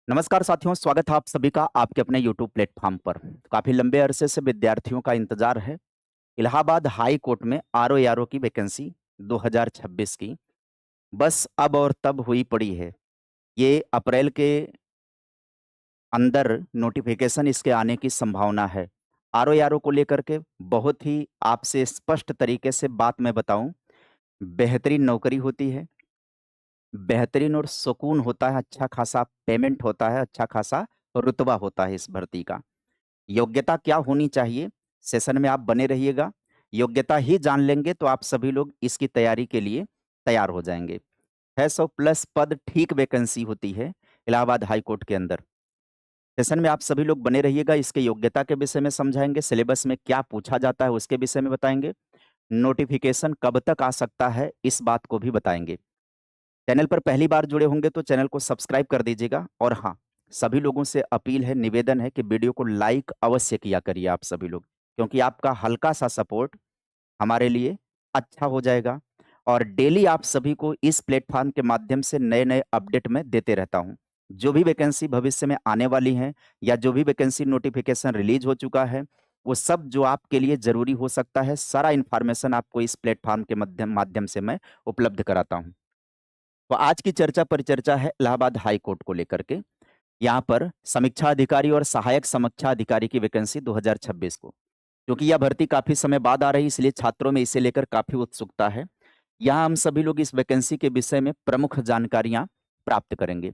नमस्कार साथियों, स्वागत है आप सभी का आपके अपने यूट्यूब प्लेटफॉर्म पर। काफ़ी लंबे अरसे से विद्यार्थियों का इंतज़ार है। इलाहाबाद हाई कोर्ट में आरओ की वैकेंसी 2026 की बस अब और तब हुई पड़ी है। ये अप्रैल के अंदर नोटिफ़िकेशन इसके आने की संभावना है। आरओ को लेकर के बहुत ही आपसे स्पष्ट तरीके से बात मैं बताऊँ, बेहतरीन नौकरी होती है, बेहतरीन और सुकून होता है, अच्छा खासा पेमेंट होता है, अच्छा खासा रुतबा होता है इस भर्ती का। योग्यता क्या होनी चाहिए? सेशन में आप बने रहिएगा। योग्यता ही जान लेंगे तो आप सभी लोग इसकी तैयारी के लिए तैयार हो जाएँगे। 600 प्लस पद ठीक वैकेंसी होती है इलाहाबाद हाई कोर्ट के अंदर। सेशन में आप सभी लोग बने रहिएगा, इसके योग्यता के विषय में समझाएँगे, सिलेबस में क्या पूछा जाता है उसके विषय में बताएँगे, नोटिफ़िकेशन कब तक आ सकता है इस बात को भी बताएँगे। चैनल पर पहली बार जुड़े होंगे तो चैनल को सब्सक्राइब कर दीजिएगा और हाँ, सभी लोगों से अपील है, निवेदन है कि वीडियो को लाइक अवश्य किया करिए आप सभी लोग, क्योंकि आपका हल्का-सा सपोर्ट हमारे लिए अच्छा हो जाएगा और डेली आप सभी को इस प्लेटफ़ॉर्म के माध्यम से नए-नए अपडेट मैं देते रहता हूँ। जो भी वैकेंसी भविष्य में आने वाली हैं या जो भी वैकेंसी नोटिफ़िकेशन रिलीज़ हो चुका है, वो सब जो आपके लिए ज़रूरी हो सकता है, सारा इन्फॉर्मेशन आपको इस प्लेटफ़ॉर्म के माध्यम से मैं उपलब्ध कराता हूँ। तो आज की चर्चा परिचर्चा है इलाहाबाद हाई कोर्ट को लेकर के। यहाँ पर समीक्षा अधिकारी और सहायक समीक्षा अधिकारी की वैकेंसी 2026 को। क्योंकि यह भर्ती काफ़ी समय बाद आ रही है इसलिए छात्रों में इसे लेकर काफ़ी उत्सुकता है। यहाँ हम सभी लोग इस वैकेंसी के विषय में प्रमुख जानकारियाँ प्राप्त करेंगे।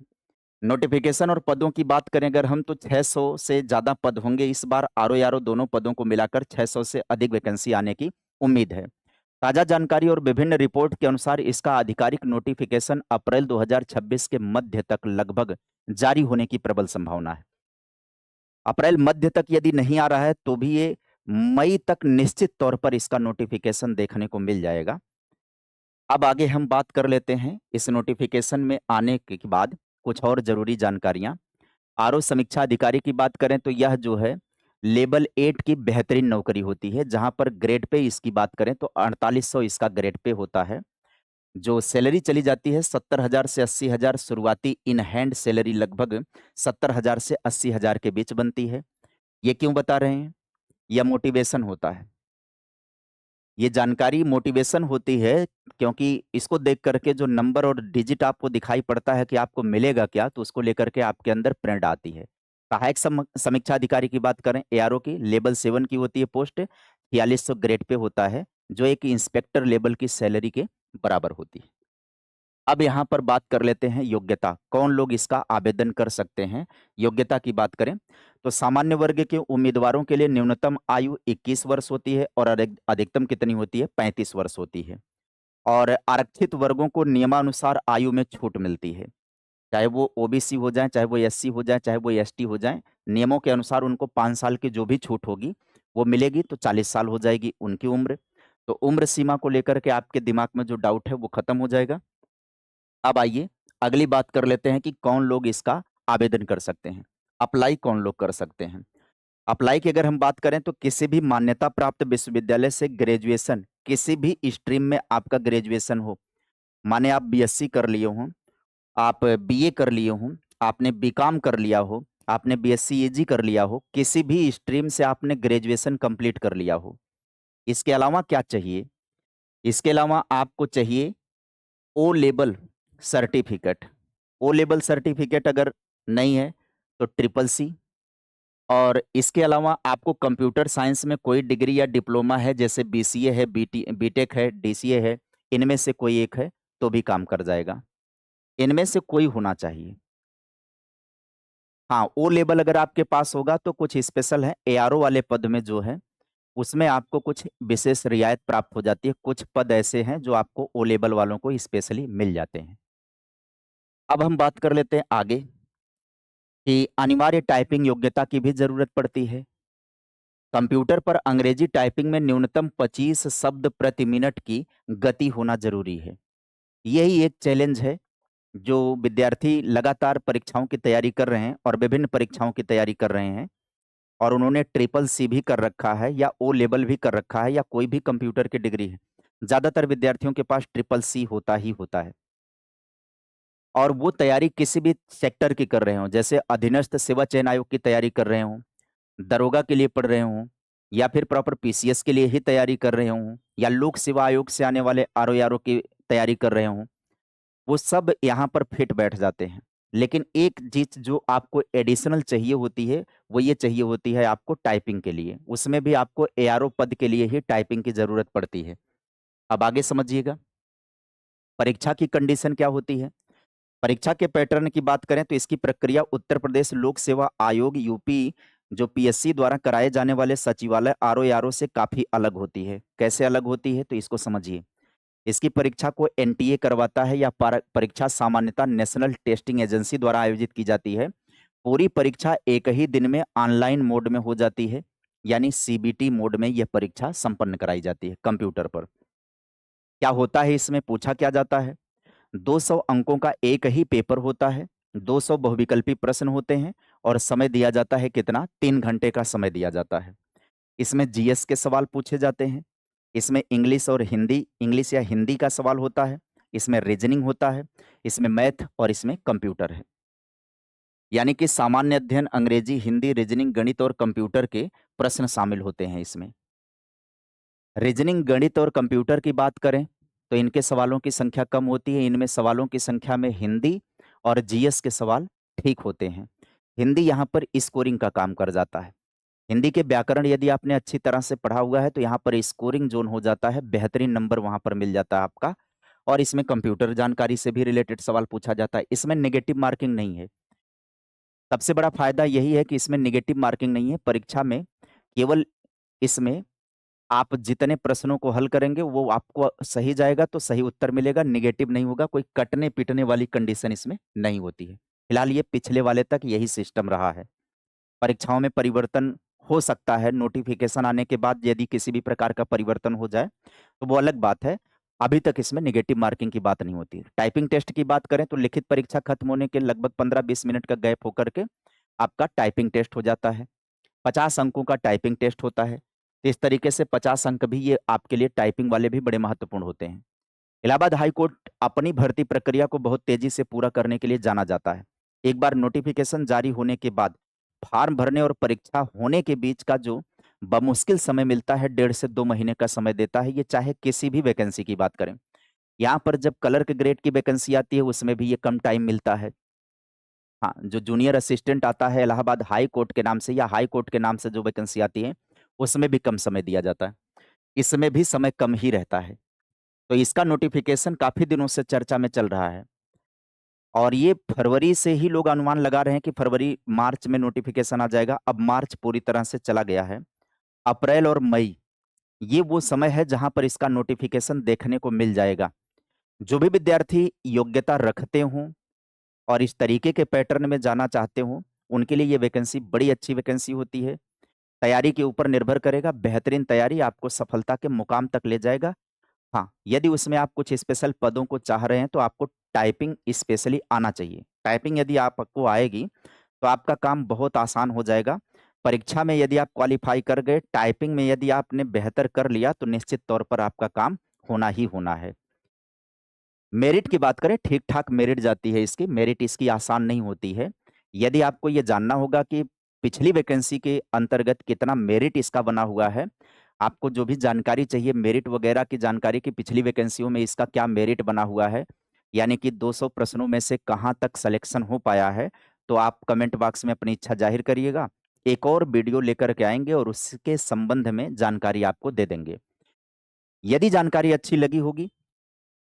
नोटिफ़िकेशन और पदों की बात करें अगर हम तो 600 से ज़्यादा पद होंगे इस बार आरओ दोनों पदों को मिलाकर 600 से अधिक वैकेंसी आने की उम्मीद है। ताज़ा जानकारी और विभिन्न रिपोर्ट के अनुसार इसका आधिकारिक नोटिफिकेशन अप्रैल 2026 के मध्य तक लगभग जारी होने की प्रबल संभावना है। अप्रैल मध्य तक यदि नहीं आ रहा है तो भी ये मई तक निश्चित तौर पर इसका नोटिफिकेशन देखने को मिल जाएगा। अब आगे हम बात कर लेते हैं इस नोटिफिकेशन में आने के बाद कुछ और ज़रूरी जानकारियाँ। आरओ समीक्षा अधिकारी की बात करें तो यह जो है लेवल 8 की बेहतरीन नौकरी होती है, जहाँ पर ग्रेड पे इसकी बात करें तो 4800 इसका ग्रेड पे होता है। जो सैलरी चली जाती है 70,000 से 80,000 शुरुआती इन हैंड सैलरी लगभग 70,000 से 80,000 के बीच बनती है। ये क्यों बता रहे हैं? यह मोटिवेशन होता है। ये जानकारी मोटिवेशन होती है क्योंकि इसको देख कर के जो नंबर और डिजिट आपको दिखाई पड़ता है कि आपको मिलेगा क्या, तो उसको लेकर के आपके अंदर प्रेरणा आती है। सहायक समीक्षा अधिकारी की बात करें एआरओ की लेवल 7 की होती है पोस्ट, 4600 ग्रेड पे होता है, जो एक इंस्पेक्टर लेवल की सैलरी के बराबर होती है। अब यहाँ पर बात कर लेते हैं योग्यता, कौन लोग इसका आवेदन कर सकते हैं? योग्यता की बात करें, तो सामान्य वर्ग के उम्मीदवारों के लिए न्यूनतम आयु 21 वर्ष होती है और अधिकतम कितनी होती है? 35 वर्ष होती है। और आरक्षित वर्गों को नियमानुसार आयु में छूट मिलती है। चाहे वो ओबीसी हो जाएँ, चाहे वो एससी हो जाएँ, चाहे वो एसटी हो जाएँ, नियमों के अनुसार उनको 5 साल की जो भी छूट होगी, वो मिलेगी तो 40 साल हो जाएगी उनकी उम्र। तो उम्र सीमा को लेकर के आपके दिमाग में जो डाउट है, वो खत्म हो जाएगा। अब आइए अगली बात कर लेते हैं कि कौन लोग इसका आवेदन कर सकते हैं। अप्लाई कौन लोग कर सकते हैं? अप्लाई की अगर हम बात करें तो किसी भी मान्यता प्राप्त विश्वविद्यालय से ग्रेजुएशन, किसी भी स्ट्रीम में आपका ग्रेजुएशन हो, माने आप बीएससी कर लिए हों, आप बीए कर लिए हों, आपने बीकॉम कर लिया हो, आपने बीएससी एजी कर लिया हो, किसी भी स्ट्रीम से आपने ग्रेजुएशन कंप्लीट कर लिया हो। इसके अलावा क्या चाहिए? इसके अलावा आपको चाहिए O level certificate. O level certificate अगर नहीं है, तो ट्रिपल सी और इसके अलावा आपको कंप्यूटर साइंस में कोई डिग्री या डिप्लोमा है, जैसे बीसीए है, बीटेक है, डीसीए है, इनमें से कोई एक है, तो भी काम कर जाएगा। इनमें से कोई होना चाहिए। हाँ, ओ लेवल अगर आपके पास होगा, तो कुछ स्पेशल है, एआरओ वाले पद में जो है, उसमें आपको कुछ विशेष रियायत प्राप्त हो जाती है। कुछ पद ऐसे हैं, जो आपको ओ लेवल वालों को स्पेशली मिल जाते हैं। अब हम बात कर लेते हैं आगे कि अनिवार्य टाइपिंग योग्यता की भी ज़रूरत पड़ती है। कंप्यूटर पर अंग्रेजी टाइपिंग में न्यूनतम 25 शब्द प्रति मिनट की गति होना ज़रूरी है। यही एक चैलेंज है, जो विद्यार्थी लगातार परीक्षाओं की तैयारी कर रहे हैं और विभिन्न परीक्षाओं की तैयारी कर रहे हैं और उन्होंने ट्रिपल सी भी कर रखा है या ओ लेवल भी कर रखा है या कोई भी कंप्यूटर की डिग्री है। ज़्यादातर विद्यार्थियों के पास ट्रिपल सी होता ही होता है। और वो तैयारी किसी भी सेक्टर की कर रहे हों, जैसे अधीनस्थ सेवा चयन आयोग की तैयारी कर रहे हों, दरोगा के लिए पढ़ रहे हों, या फिर प्रॉपर पीसीएस के लिए ही तैयारी कर रहे हों, या लोक सेवा आयोग से आने वाले आरओ की तैयारी कर रहे हों, वो सब यहाँ पर फिट बैठ जाते हैं। लेकिन एक चीज़ जो आपको एडिशनल चाहिए होती है, वो ये चाहिए होती है आपको टाइपिंग के लिए। उसमें भी आपको एआरओ पद के लिए ही टाइपिंग की ज़रूरत पड़ती है। अब आगे समझिएगा, परीक्षा की कंडीशन क्या होती है? परीक्षा के पैटर्न की बात करें तो इसकी प्रक्रिया उत्तर प्रदेश लोक सेवा आयोग यूपी जो पीएससी द्वारा कराए जाने वाले सचिवालय आरओ से काफ़ी अलग होती है। कैसे अलग होती है? तो इसको समझिए। इसकी परीक्षा को एनटीए करवाता है या परीक्षा सामान्यतः नेशनल टेस्टिंग एजेंसी द्वारा आयोजित की जाती है। पूरी परीक्षा एक ही दिन में ऑनलाइन मोड में हो जाती है, यानी सीबीटी मोड में यह परीक्षा संपन्न कराई जाती है कंप्यूटर पर। क्या होता है इसमें, पूछा क्या जाता है? 200 अंकों का एक ही पेपर होता है, 200 बहुविकल्पी प्रश्न होते हैं और समय दिया जाता है कितना? 3 घंटे का समय दिया जाता है। इसमें जीएस के सवाल पूछे जाते हैं, इसमें इंग्लिश या हिंदी का सवाल होता है, इसमें रीजनिंग होता है, इसमें मैथ और इसमें कंप्यूटर है। यानी कि सामान्य अध्ययन, अंग्रेजी, हिंदी, रीजनिंग, गणित और कंप्यूटर के प्रश्न शामिल होते हैं इसमें। रीजनिंग, गणित और कंप्यूटर की बात करें तो इनके सवालों की संख्या कम होती है। इनमें सवालों की संख्या में हिंदी और जीएस के सवाल ठीक होते हैं। हिंदी यहाँ पर स्कोरिंग का काम कर जाता है। हिंदी के व्याकरण यदि आपने अच्छी तरह से पढ़ा हुआ है तो यहाँ पर स्कोरिंग जोन हो जाता है, बेहतरीन नंबर वहाँ पर मिल जाता है आपका। और इसमें कंप्यूटर जानकारी से भी रिलेटेड सवाल पूछा जाता है। इसमें नेगेटिव मार्किंग नहीं है। सबसे बड़ा फायदा यही है कि इसमें नेगेटिव मार्किंग नहीं है। परीक्षा में केवल इसमें आप जितने प्रश्नों को हल करेंगे वो आपको सही जाएगा तो सही उत्तर मिलेगा, नेगेटिव नहीं होगा। कोई कटने-पीटने वाली कंडीशन इसमें नहीं होती है। फिलहाल ये पिछले वाले तक यही सिस्टम रहा है। परीक्षाओं में परिवर्तन हो सकता है, नोटिफ़िकेशन आने के बाद यदि किसी भी प्रकार का परिवर्तन हो जाए, तो वो अलग बात है। अभी तक इसमें नेगेटिव मार्किंग की बात नहीं होती है। टाइपिंग टेस्ट की बात करें तो लिखित परीक्षा खत्म होने के लगभग 15-20 मिनट का गैप होकर के आपका टाइपिंग टेस्ट हो जाता है। 50 अंकों का टाइपिंग टेस्ट होता है। तो इस तरीके से 50 अंक भी ये आपके लिए टाइपिंग वाले भी बड़े महत्वपूर्ण होते हैं। इलाहाबाद हाई कोर्ट अपनी भर्ती प्रक्रिया को बहुत तेजी से पूरा करने के लिए जाना जाता है। एक बार नोटिफिकेशन जारी होने के बाद फॉर्म भरने और परीक्षा होने के बीच का जो बमुश्किल समय मिलता है, 1.5 से 2 महीने का समय देता है, ये चाहे किसी भी वैकेंसी की बात करें। यहाँ पर जब क्लर्क ग्रेड की वैकेंसी आती है उसमें भी ये कम टाइम मिलता है। हाँ, जो जूनियर असिस्टेंट आता है इलाहाबाद हाई कोर्ट के नाम से या हाई कोर्ट के नाम से जो वैकेंसी आती है, उसमें भी कम समय दिया जाता है। इसमें भी समय कम ही रहता है। तो इसका नोटिफ़िकेशन काफ़ी दिनों से चर्चा में चल रहा है और ये फरवरी से ही लोग अनुमान लगा रहे हैं कि फरवरी-मार्च में नोटिफ़िकेशन आ जाएगा। अब मार्च पूरी तरह से चला गया है। अप्रैल और मई, ये वो समय है जहाँ पर इसका नोटिफ़िकेशन देखने को मिल जाएगा। जो भी विद्यार्थी योग्यता रखते हों और इस तरीके के पैटर्न में जाना चाहते हों, उनके लिए ये वैकेंसी बड़ी अच्छी वैकेंसी होती है। तैयारी के ऊपर निर्भर करेगा, बेहतरीन तैयारी आपको सफलता के मुकाम तक ले जाएगा। हाँ, यदि उसमें आप कुछ स्पेशल पदों को चाह रहे हैं तो आपको टाइपिंग स्पेशली आना चाहिए। टाइपिंग यदि आपको आएगी, तो आपका काम बहुत आसान हो जाएगा। परीक्षा में यदि आप क्वालीफाई कर गए, टाइपिंग में यदि आपने बेहतर कर लिया, तो निश्चित तौर पर आपका काम होना ही होना है। मेरिट की बात करें, ठीक-ठाक मेरिट जाती है इसकी, मेरिट इसकी आसान नहीं होती है। यदि आपको ये जानना होगा कि पिछली वैकेंसी के अंतर्गत कितना मेरिट इसका बना हुआ है, आपको जो भी जानकारी चाहिए मेरिट वगैरह की जानकारी कि पिछली वैकेंसियों में इसका क्या मेरिट बना हुआ है, यानी कि 200 प्रश्नों में से कहाँ तक सिलेक्शन हो पाया है, तो आप कमेंट बॉक्स में अपनी इच्छा ज़ाहिर करिएगा। एक और वीडियो लेकर के आएँगे और उसके संबंध में जानकारी आपको दे देंगे। यदि जानकारी अच्छी लगी होगी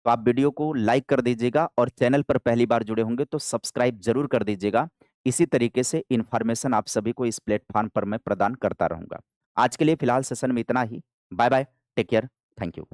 तो आप वीडियो को लाइक कर दीजिएगा और चैनल पर पहली बार जुड़े होंगे तो सब्सक्राइब जरूर कर दीजिएगा। इसी तरीके से इन्फॉर्मेशन आप सभी को इस प्लेटफॉर्म पर मैं प्रदान करता रहूंगा। आज के लिए फिलहाल सेशन में इतना ही। Bye bye, take care, thank you.